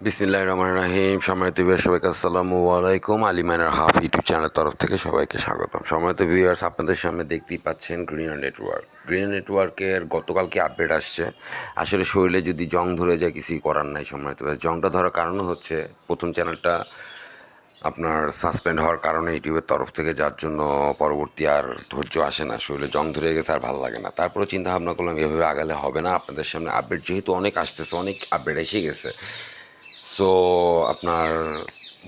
বিসমিল্লাহির রহমানির রহিম। সম্মানিত ভিউয়ার্স, সবাইকে আসসালামু আলাইকুম। আলিমানের হাফ ইউটিউব চ্যানেলের তরফ থেকে সবাইকে স্বাগতম। সম্মানিত ভিউয়ার্স, আপনাদের সামনে দেখতেই পাচ্ছেন গ্রিনার নেটওয়ার্ক। গ্রিনার নেটওয়ার্কের গতকালকে আপডেট আসছে। আসলে শরীরে যদি জং ধরে যায় কিছুই করার নাই। সম্মানিত ভিউয়ার্স, জংটা ধরার কারণ হচ্ছে প্রথম চ্যানেলটা আপনার সাসপেন্ড হওয়ার কারণে ইউটিউবের তরফ থেকে, যার জন্য পরবর্তী আর ধৈর্য আসে না, শরীরে জং ধরে গেছে আর ভালো লাগে না। তারপরে চিন্তা ভাবনা করলাম এভাবে আগালে হবে না। আপনাদের সামনে আপডেট যেহেতু অনেক আসতেছে, অনেক আপডেট এসে গেছে, সো আপনার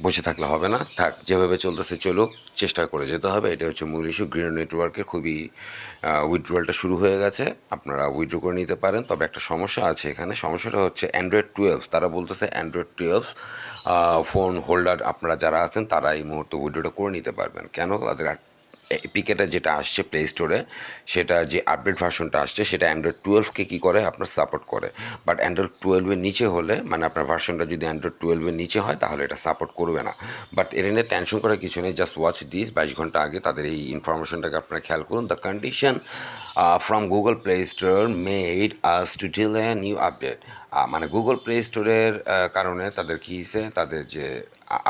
বসে থাকলে হবে না, থাক যেভাবে চলতেছে চলুক, চেষ্টা করে যেতে হবে। এটা হচ্ছে মূল ইস্যু। গ্রিন নেটওয়ার্কের খুবই উইথড্রয়ালটা শুরু হয়ে গেছে, আপনারা উইথড্র করে নিতে পারেন। তবে একটা সমস্যা আছে এখানে, সমস্যাটা হচ্ছে অ্যান্ড্রয়েড 12। তারা বলতেছে অ্যান্ড্রয়েড 12 ফোন হোল্ডার আপনারা যারা আছেন তারা এই মুহূর্তে উইথড্রটা করে নিতে পারবেন। কেন? তাদের এপিকেটা যেটা আসছে প্লে স্টোরে, সেটা যে আপডেট ভার্সনটা আসছে সেটা অ্যান্ড্রয়েড 12কে কী করে আপনার সাপোর্ট করে। বাট অ্যান্ড্রয়েড 12-এর নিচে হলে, মানে আপনার ভার্সনটা যদি অ্যান্ড্রয়েড 12-এর নিচে হয় তাহলে এটা সাপোর্ট করবে না। বাট এটা নিয়ে টেনশন করার কিছু নেই, জাস্ট ওয়াচ দিস। 22 ঘন্টা আগে তাদের এই ইনফরমেশনটাকে আপনারা খেয়াল করুন। The condition from Google play store made us to delay new update. মানে গুগল প্লে স্টোরের কারণে তাদের কী হয়েছে, তাদের যে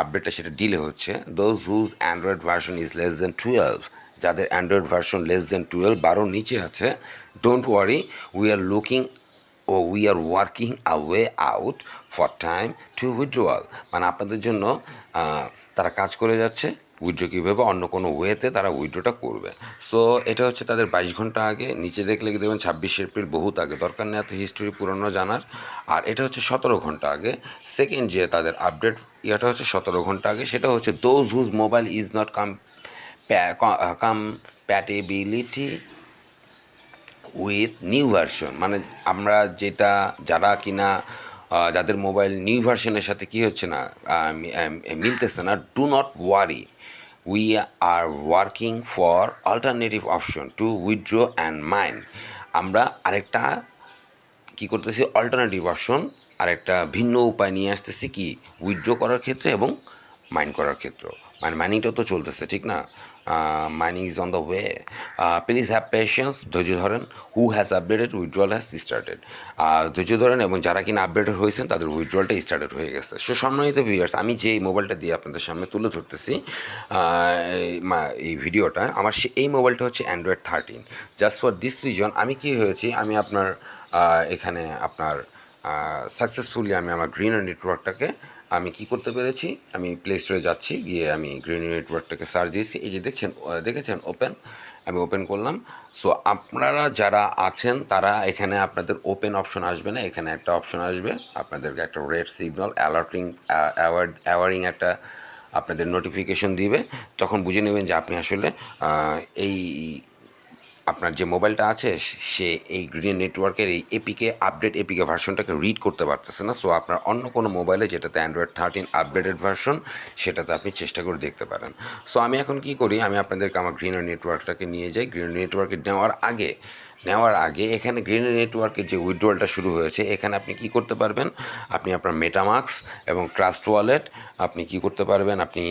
আপডেটটা সেটা ডিলে হচ্ছে। Those whose Android version is less than 12, যাদের অ্যান্ড্রয়েড ভার্সন লেস দেন 12 নিচে আছে, don't worry, we are looking ও we are working a way out for time to withdrawal. মানে আপনাদের জন্য তারা কাজ করে যাচ্ছে উইথড্রো কীভাবে অন্য কোনো ওয়েতে তারা উইথড্রোটা করবে। সো এটা হচ্ছে তাদের 22 ঘন্টা আগে। নিচে দেখলে দেখবেন 26 এপ্রিল, বহুত আগে, দরকার নেই এত হিস্টোরি পুরনো জানার। আর এটা হচ্ছে 17 ঘন্টা আগে। সেকেন্ড যে তাদের আপডেট এটা হচ্ছে 17 ঘন্টা আগে, সেটা হচ্ছে those whose mobile is not compatibility with new version. মানে আমরা যেটা, যারা কিনা যাদের মোবাইল নিউ ভার্সনের সাথে কী হচ্ছে না, মিলতেছে না, do not worry, we are working for alternative option two withdraw and mind. আমরা আরেকটা কী করতেছি, অল্টারনেটিভ অপশন, আরেকটা ভিন্ন উপায় নিয়ে আসতেছি কি, উইথড্র করার ক্ষেত্রে এবং মাইন করার ক্ষেত্র। মানে মাইনিংটাও তো চলতেছে, ঠিক না? Mining is on the way, please have patience, ধৈর্য ধরেন। Who has updated withdrawal has started. ধৈর্য ধরেন, এবং যারা কিনা আপডেটেড হয়েছেন তাদের উইথড্রলটা স্টার্টেড হয়ে গেছে। সো সম্মানিত ভিউয়ার্স, আমি যে মোবাইলটা দিয়ে আপনাদের সামনে তুলে ধরতেছি এই ভিডিওটা, আমার এই মোবাইলটা হচ্ছে Android 13। Just for this reason আমি কী হয়েছি, আমি আপনার এখানে আপনার সাকসেসফুলি আমি আমার গ্রিনার নেটওয়ার্কটাকে আমি কি করতে পেরেছি, আমি প্লে স্টোরে যাচ্ছি, গিয়ে আমি গ্রিনার নেটওয়ার্কটাকে সার্চ দিয়েছি। এই যে দেখেছেন ওপেন, আমি ওপেন করলাম। সো আপনারা যারা আছেন তারা এখানে আপনাদের ওপেন অপশন আসবে না, এখানে একটা অপশন আসবে, আপনাদেরকে একটা রেড সিগন্যাল অ্যাওয়ারিং একটা আপনাদের নোটিফিকেশন দিবে। তখন বুঝে নেবেন যে আপনি আসলে এই আপনার যে মোবাইলটা আছে সে এই গ্রিন নেটওয়ার্কের এই এপিকে ভার্সনটাকে রিড করতে পারতেছে না। সো আপনার অন্য কোনো মোবাইলে যেটাতে অ্যান্ড্রয়েড 13 আপডেটেড ভার্সন, সেটাতে আপনি চেষ্টা করে দেখতে পারেন। সো আমি এখন কি করি, আমি আপনাদেরকে আমার গ্রিন নেটওয়ার্কটাকে নিয়ে যাই। গ্রিন নেটওয়ার্কে নেওয়ার আগে এখানে গ্রিন নেটওয়ার্কের যে উইথড্রলটা শুরু হয়েছে, এখানে আপনি কি করতে পারবেন, আপনি আপনার মেটামাক্স এবং ট্রাস্ট ওয়ালেট, আপনি কি করতে পারবেন, আপনি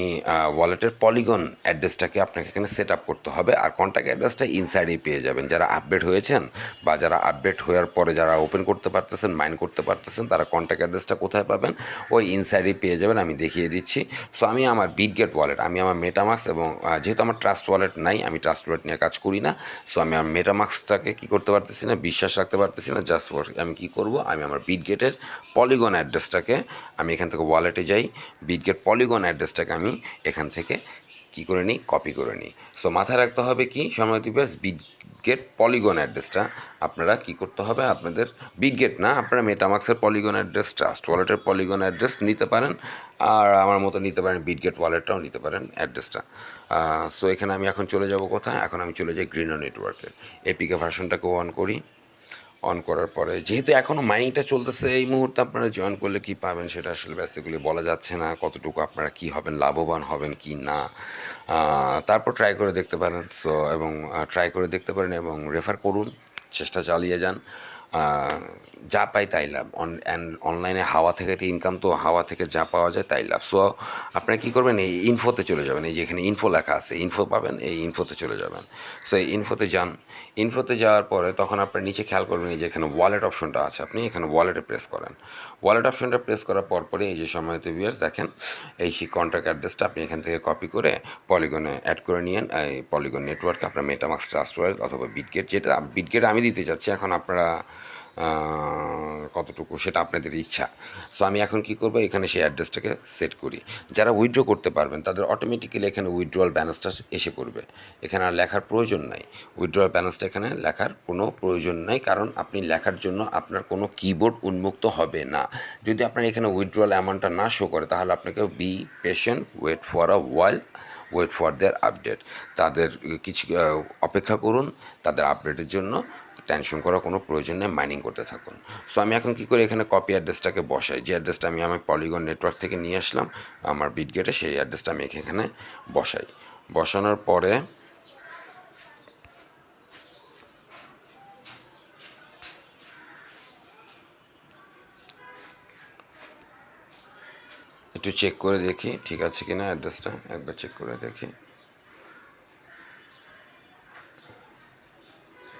ওয়ালেটের পলিগন অ্যাড্রেসটাকে আপনাকে এখানে সেট আপ করতে হবে। আর কন্ট্যাক্ট অ্যাড্রেসটা ইনসাইডেই পেয়ে যাবেন। যারা আপডেট হয়েছেন বা যারা আপডেট হওয়ার পরে যারা ওপেন করতে পারতেছেন, মাইন করতে পারতেছেন, তারা কন্ট্যাক্ট অ্যাড্রেসটা কোথায় পাবেন, ওই ইনসাইডেই পেয়ে যাবেন, আমি দেখিয়ে দিচ্ছি। সো আমি আমার বিটগেট ওয়ালেট, আমি আমার মেটামাক্স, এবং যেহেতু আমার ট্রাস্ট ওয়ালেট নাই, আমি ট্রাস্ট ওয়ালেট নিয়ে কাজ করি না, সো আমি আমার মেটামাক্সটাকে কী করতে পারতেছি না, বিশ্বাস রাখতে পারতেছি না। জাস্ট আমি কী করব, আমি আমার বিটগেটের পলিগন অ্যাড্রেসটাকে, আমি এখান থেকে ওয়ালেটে যাই, বিটগেট পলিগন অ্যাড্রেসটাকে আমি এখান থেকে কী করে নিই, কপি করে নিই। সো মাথায় রাখতে হবে কি সম্মানিত ভিউয়ার্স, বিটগেট পলিগন অ্যাড্রেসটা আপনারা কী করতে হবে, আপনাদের বিটগেট না, আপনারা মেটামাক্সের পলিগন অ্যাড্রেস, ট্রাস্ট ওয়ালেটের পলিগন অ্যাড্রেস নিতে পারেন, আর আমার মতো নিতে পারেন বিটগেট ওয়ালেটটাও নিতে পারেন অ্যাড্রেসটা। সো এখানে আমি এখন চলে যাব কোথায়, এখন আমি চলে যাই গ্রিনার নেটওয়ার্কে, এপিকে ভার্সনটাকে অন করি। অন করার পরে যেহেতু এখনও মাইনিংটা চলতেছে, এই মুহূর্তে আপনারা জয়েন করলে কী পাবেন সেটা আসলে বেসিক্যালি বলা যাচ্ছে না, কতটুকু আপনারা কী হবেন, লাভবান হবেন কি না। তারপর ট্রাই করে দেখতে পারেন। সো এবং ট্রাই করে দেখতে পারেন এবং রেফার করুন, চেষ্টা চালিয়ে যান। যা পাই তাই লাভ। অনলাইনে হাওয়া থেকে ইনকাম, তো হাওয়া থেকে যা পাওয়া যায় তাই লাভ। সো আপনারা কী করবেন, এই ইনফোতে চলে যাবেন, এই যে এখানে ইনফো লেখা আছে, ইনফো পাবেন, এই ইনফোতে চলে যাবেন। সো এই ইনফোতে যান। ইনফোতে যাওয়ার পরে তখন আপনার নিচে খেয়াল করবেন এই যে এখানে ওয়ালেট অপশনটা আছে, আপনি এখানে ওয়ালেটে প্রেস করেন। ওয়ালেট অপশনটা প্রেস করার পরপরই এই যে সময়তে ভিউয়ার্স দেখেন, এই সেই কন্ট্যাক্ট অ্যাড্রেসটা আপনি এখান থেকে কপি করে পলিগনে অ্যাড করে নিয়েন। এই পলিগন নেটওয়ার্কে আপনার মেটামাক্স, ট্রাস্ট ওয়ালেট অথবা বিটগেট, যেটা বিটগেট আমি দিতে চাচ্ছি, এখন আপনারা কতটুকু সেটা আপনাদের ইচ্ছা। সো আমি এখন কি করব, এখানে সেই অ্যাড্রেসটাকে সেট করি। যারা উইথড্র করতে পারবেন তাদের অটোমেটিক্যালি এখানে উইথড্রয়াল ব্যালেন্সটা এসে পড়বে, এখানে আর লেখার প্রয়োজন নাই। উইথড্রয়াল ব্যালেন্সটা এখানে লেখার কোনো প্রয়োজন নাই, কারণ আপনি লেখার জন্য আপনার কোনো কিবোর্ড উন্মুক্ত হবে না। যদি আপনার এখানে উইথড্রয়াল অ্যামাউন্টটা না শো করে, তাহলে আপনাকে be patient, wait for a while, wait for their update. তাদের কিছু অপেক্ষা করুন তাদের আপডেটের জন্য, টেনশন করার কোনো প্রয়োজন নেই, মাইনিং করতে থাকুন। সো আমি এখন কী করি, এখানে কপি অ্যাড্রেসটাকে বসাই, যে অ্যাড্রেসটা আমি আমার পলিগন নেটওয়ার্ক থেকে নিয়ে আসলাম আমার বিটগেটে, সেই অ্যাড্রেসটা আমি এখানে বসাই। বসানোর পরে একটু চেক করে দেখি ঠিক আছে কিনা, অ্যাড্রেসটা একবার চেক করে দেখি।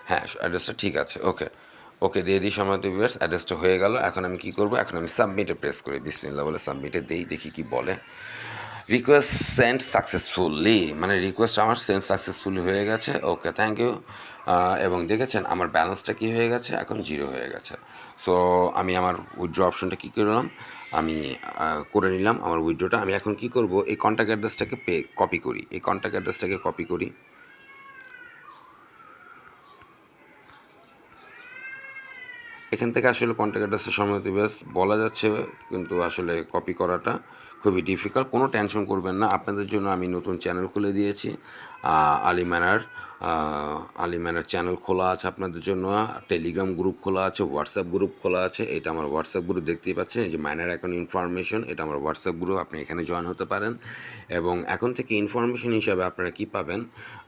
হ্যাঁ, অ্যাড্রেসটা ঠিক আছে, ওকে। ওকে দিয়ে দিই সম্মানিত ভিউয়ার্স, অ্যাড্রেসটা হয়ে গেল। এখন আমি কি করব, এখন আমি সাবমিটে প্রেস করি, বিসমিল্লাহ বলে সাবমিটে দেই, দেখি কি বলে। রিকোয়েস্ট সেন্ড সাকসেসফুলি, মানে রিকোয়েস্ট আমার সেন্ড সাকসেসফুলি হয়ে গেছে, ওকে থ্যাংক ইউ। এবং দেখেছেন আমার ব্যালেন্সটা কী হয়ে গেছে, এখন জিরো হয়ে গেছে। সো আমি আমার উইথড্র অপশনটা কী করলাম, আমি করে নিলাম আমার উইথড্রটা। আমি এখন কি করব, এই কন্ট্যাক্ট অ্যাড্রেসটাকে কপি করি, এই কন্ট্যাক্ট অ্যাড্রেসটাকে কপি করি। এখান থেকে আসলে কন্ট্যাক্ট অ্যাড্রেসের সম্বন্ধে বেশ বলা যাচ্ছে, কিন্তু আসলে কপি করাটা খুবই ডিফিকাল্ট। কোনো টেনশন করবেন না, আপনাদের জন্য আমি নতুন চ্যানেল খুলে দিয়েছি, Ali manner. Ali manner channel খোলা আছে আপনাদের জন্য, টেলিগ্রাম গ্রুপ খোলা আছে, হোয়াটসঅ্যাপ গ্রুপ খোলা আছে। এটা আমার হোয়াটসঅ্যাপ গ্রুপ, দেখতেই পাচ্ছেন এই যে মাইনার অ্যাকাউন্ট ইনফরমেশন, এটা আমার হোয়াটসঅ্যাপ গ্রুপ, আপনি এখানে জয়েন হতে পারেন। এবং এখন থেকে ইনফরমেশন হিসাবে আপনারা কি পাবেন,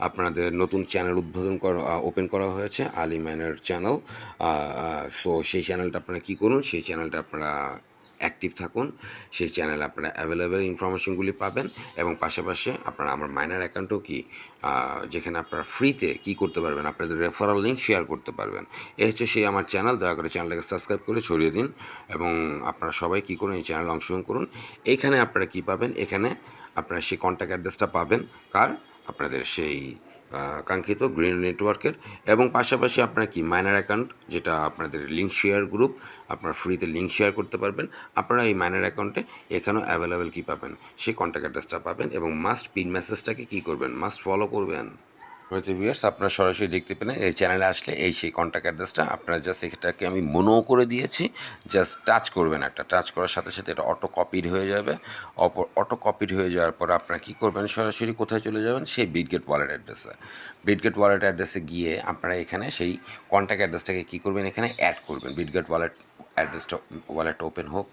আপনাদের নতুন চ্যানেল উদ্বোধন করা, ওপেন করা হয়েছে আলী ম্যানার চ্যানেল। সো সেই চ্যানেলটা আপনারা কী করুন, সেই চ্যানেলটা আপনারা অ্যাক্টিভ থাকুন, সেই চ্যানেলে আপনারা অ্যাভেলেবেল ইনফরমেশনগুলি পাবেন। এবং পাশাপাশি আপনারা আমার মাইনার অ্যাকাউন্টও কি, যেখানে আপনারা ফ্রিতে কী করতে পারবেন, আপনাদের রেফারাল লিঙ্ক শেয়ার করতে পারবেন। এই হচ্ছে সেই আমার চ্যানেল, দয়া করে চ্যানেলটাকে সাবস্ক্রাইব করে ছড়িয়ে দিন। এবং আপনারা সবাই কী করুন, এই চ্যানেলে অংশগ্রহণ করুন। এইখানে আপনারা কী পাবেন, এখানে আপনারা সেই কন্ট্যাক্ট অ্যাড্রেসটা পাবেন, কার, আপনাদের সেই কাঙ্ক্ষিত গ্রিন নেটওয়ার্কের। এবং পাশাপাশি আপনারা কি মাইনার অ্যাকাউন্ট, যেটা আপনাদের লিঙ্ক শেয়ার গ্রুপ, আপনারা ফ্রিতে লিঙ্ক শেয়ার করতে পারবেন। আপনারা এই মাইনার অ্যাকাউন্টে এখানেও অ্যাভেলেবেল কী পাবেন, সেই কন্ট্যাক্ট অ্যাড্রেসটা পাবেন। এবং মাস্ট পিন মেসেজটাকে কী করবেন, মাস্ট ফলো করবেন। হয়তো ভিউয়ার্স আপনারা সরাসরি দেখতে পেলেন, এই চ্যানেলে আসলে এই সেই কন্ট্যাক্ট অ্যাড্রেসটা আপনারা জাস্ট এটাকে আমি মনেও করে দিয়েছি, জাস্ট টাচ করবেন, একটা টাচ করার সাথে সাথে এটা অটো কপিড হয়ে যাবে। অটো কপিড হয়ে যাওয়ার পর আপনারা কী করবেন, সরাসরি কোথায় চলে যাবেন, সেই বিটগেট ওয়ালেট অ্যাড্রেসে। বিটগেট ওয়ালেট অ্যাড্রেসে গিয়ে আপনারা এখানে সেই কন্ট্যাক্ট অ্যাড্রেসটাকে কী করবেন, এখানে অ্যাড করবেন। বিটগেট ওয়ালেট অ্যাড্রেসটা, ওয়ালেটটা ওপেন হোক।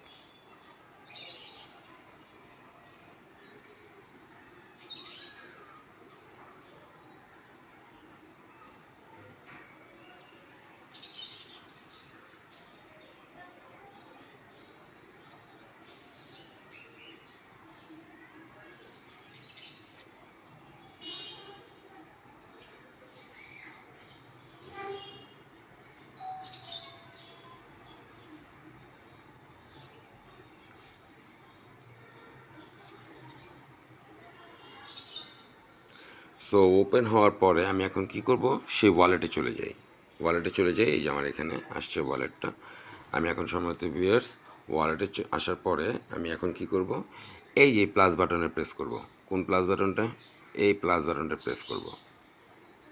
সো ওপেন হওয়ার পরে আমি এখন কি করব, সেই ওয়ালেটে চলে যাই। ওয়ালেটে চলে যাই, এই যে আমার এখানে আসছে ওয়ালেটটা। আমি এখন সম্ভবত ভিউয়ার্স ওয়ালেটে আসার পরে আমি এখন কি করব, এই যে প্লাস বাটনে প্রেস করব। কোন প্লাস বাটনটা, এই প্লাস বাটনটা প্রেস করব।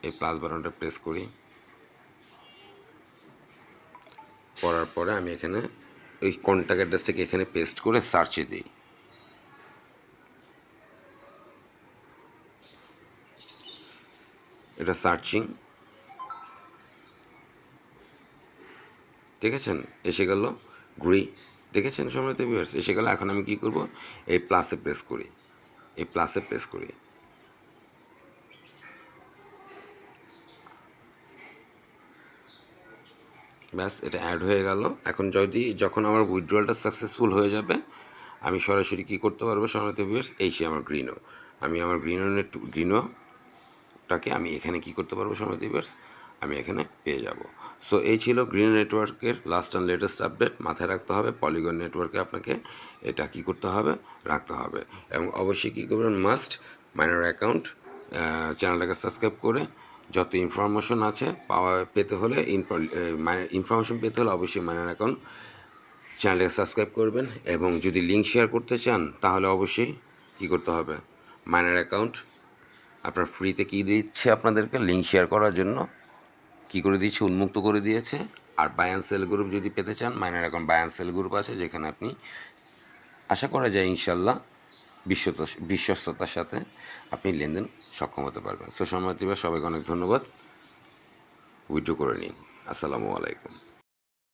এই প্লাস বাটনটা প্রেস করি, করার পরে আমি এখানে ওই কন্ট্যাক্ট অ্যাড্রেসটাকে এখানে পেস্ট করে সার্চে দিই। এটা সার্চিং, দেখেছেন এসে গেল ঘুরি, দেখেছেন সম্মানিত ভিউয়ার্স এসে গেল। এখন আমি কি করব, এই প্লাসে প্রেস করি, এই প্লাসে প্রেস করি। ব্যাস এটা অ্যাড হয়ে গেল। এখন যখন আমার উইথড্রয়ালটা সাকসেসফুল হয়ে যাবে, আমি সরাসরি কী করতে পারবো সম্মানিত ভিউয়ার্স, এই সে আমার গ্রিনো, আমি আমার গ্রিনোটাকে আমি এখানে কী করতে পারবো সম্মানিত ভিউয়ার্স, আমি এখানে পেয়ে যাব। সো এই ছিল গ্রিন নেটওয়ার্কের লাস্ট অ্যান্ড লেটেস্ট আপডেট। মাথায় রাখতে হবে পলিগন নেটওয়ার্কে আপনাকে এটা কী করতে হবে, রাখতে হবে। এবং অবশ্যই কী করবেন, মাস্ট মাইনার অ্যাকাউন্ট চ্যানেলটাকে সাবস্ক্রাইব করে যত ইনফরমেশন আছে পেতে হলে ইনফরমেশন পেতে হলে অবশ্যই মাইনার অ্যাকাউন্ট চ্যানেলটাকে সাবস্ক্রাইব করবেন। এবং যদি লিঙ্ক শেয়ার করতে চান তাহলে অবশ্যই কী করতে হবে, মাইনার অ্যাকাউন্ট আপনার ফ্রিতে কী দিচ্ছে আপনাদেরকে লিঙ্ক শেয়ার করার জন্য কী করে দিয়েছে, উন্মুক্ত করে দিয়েছে। আর বাই অ্যান্ড সেল গ্রুপ যদি পেতে চান, miner account buy and sell group আছে, যেখানে আপনি আশা করা যায় ইনশাল্লাহ বিশ্বস্ততার সাথে আপনি লেনদেন সক্ষম হতে পারবেন। সো সম্মানিত সবাইকে অনেক ধন্যবাদ। উইথড্র করে নিন। আসসালামু আলাইকুম।